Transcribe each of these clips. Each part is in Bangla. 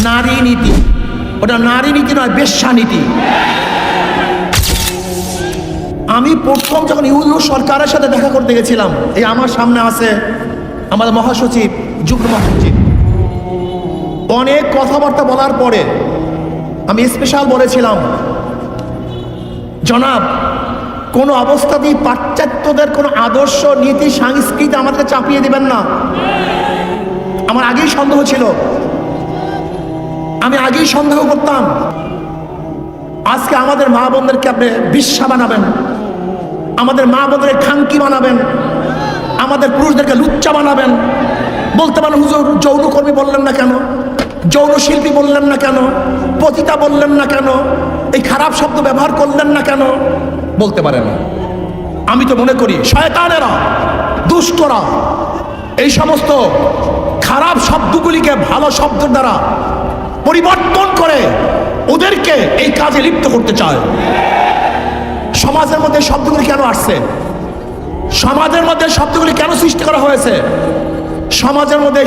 নারী নীতি, ওটা নারী নীতি নয়, বেশ্যা নীতি। আমি প্রথম যখন ইউনূস সরকারের সাথে দেখা করতে গেছিলাম, এই আমার সামনে আছে আমাদের মহাসচিব, যুগ্ম মহাসচিব, অনেক কথাবার্তা বলার পরে আমি স্পেশাল বলেছিলাম, জনাব কোনো অবস্থাতেই পাশ্চাত্যদের কোনো আদর্শ নীতি সংস্কৃতি আমাদেরকে চাপিয়ে দিবেন না। আমার আগেই সন্দেহ ছিল, আমি আগেই সন্দেহ করতাম। আজকে আমাদের মা বোনদেরকে আপনি বিশ্বা বানাবেন, আমাদের মা বোনদের খাঙ্কি বানাবেন, আমাদের পুরুষদেরকে লুচ্চা বানাবেন। বলতে পারেন হুজুর যৌনকর্মী বললেন না কেন, যৌন শিল্পী বললেন না কেন, পতিতা বললেন না কেন, এই খারাপ শব্দ ব্যবহার করলেন না কেন? বলতে পারেন। আমি তো মনে করি শয়তানেরা, দুষ্টরা এই সমস্ত খারাপ শব্দগুলিকে ভালো শব্দের দ্বারা পরিবর্তন করে ওদেরকে এই কাজে লিপ্ত করতে চায়। সমাজের মধ্যে শব্দগুলি কেন আসছে? সমাজের মধ্যে শব্দগুলি কেন সৃষ্টি করা হয়েছে? সমাজের মধ্যে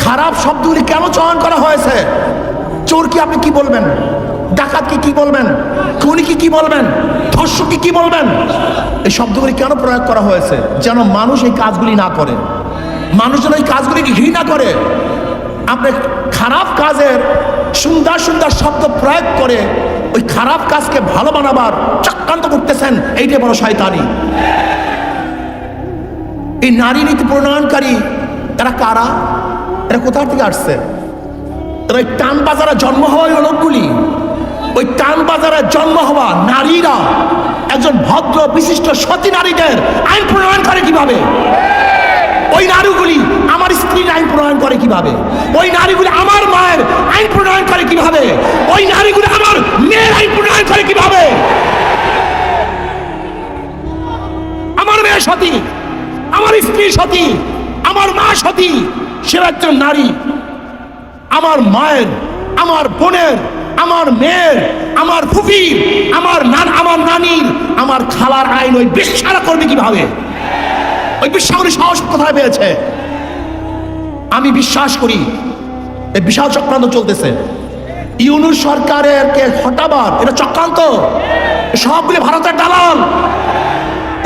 খারাপ শব্দগুলি কেন চয়ন করা হয়েছে? চোরকে আপনি কি বলবেন? ডাকাতকে কি বলবেন? খুনিকে কি বলবেন? ধর্ষককে কি বলবেন? এই শব্দগুলি কেন প্রয়োগ করা হয়েছে? যেন মানুষ এই কাজগুলি না করে, মানুষ যেন এই কাজগুলিকে ঘৃণা করে। আপনি খারাপ কাজের সুন্দর সুন্দর শব্দ প্রয়োগ করে ওই খারাপ কাজকে ভালো বানাবার চক্রান্ত করতেছেন, এইটাই বড় শয়তানি। এই নারী নীতি প্রণয়নকারী এরা কারা? এরা কোথা থেকে আসছে? এরা ওই টান বাজারে জন্ম হওয়া লোকগুলি, ওই টান বাজারে জন্ম হওয়া নারীরা একজন ভদ্র বিশিষ্ট সতী নারীদের আইন প্রণয়ন করে কিভাবে? ওই নারীগুলি আমার স্ত্রীর আইন প্রণয়ন করে কিভাবে? ওই নারীগুলি আমার মায়ের আইন প্রণয়ন করে কিভাবে? ওই নারীগুলি আমার মেয়ের আইন প্রণয়ন করে কিভাবে? আমার মেয়ে সতী, আমার স্ত্রী সতী, আমার মা সতী, সে একজন নারী। আমার মায়ের, আমার বোনের, আমার মেয়ের, আমার ফুফির, আমার নানির, আমার খালার আইন ওই বিশ্বাস করবে কিভাবে? ওই বিশ্বাসগুলি সাহস কোথায় পেয়েছে? আমি বিশ্বাস করি এই বিশাল চক্রান্ত চলতেছে। ইউনূস সরকারের কে হটাবার এটা চক্রান্ত। সবগুলি ভারতের দালাল,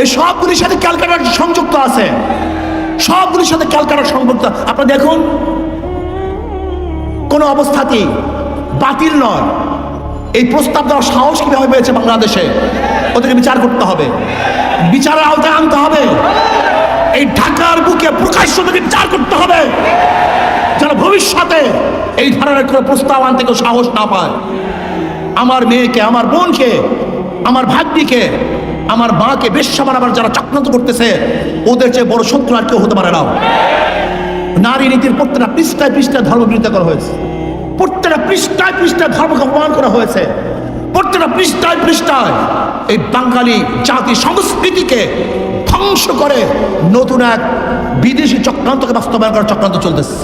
এই সবগুলির সাথে ক্যালকাটার সংযুক্ত আছে, সবগুলির সাথে ক্যালকাটার সংযুক্ত। আপনারা দেখুন, কোন অবস্থাতেই বাতিল নয়। এই প্রস্তাব দেওয়ার সাহস কিভাবে পেয়েছে বাংলাদেশে? ওদেরকে বিচার করতে হবে, বিচারের আওতায় আনতে হবে। এই ঢাকার বুকে প্রকাশ্য থেকে বিচার করতে হবে, যেন ভবিষ্যতে এই ধরনের কোনো প্রস্তাব আনতে কেউ সাহস না পায়। আমার মেয়েকে, আমার বোনকে, আমার ভাগ্নিকে, আমার মাকে বেশ্যা বানাবার যারা চক্রান্ত করতেছে, ওদের চেয়ে বড় শত্রু আর কেউ হতে পারে না। নারী নীতির প্রত্যেকটা পৃষ্ঠায় পৃষ্ঠায় ধর্ম বিরোধিতা করা হয়েছে, প্রত্যেকটা পৃষ্ঠায় পৃষ্ঠায় ধর্মকে অপমান করা হয়েছে, প্রত্যেকটা পৃষ্ঠায় পৃষ্ঠায় এই বাঙালি জাতি সংস্কৃতিকে ধ্বংস করে নতুন এক বিদেশি চক্রান্তকে বাস্তবায়ন করার চক্রান্ত চলতেছে।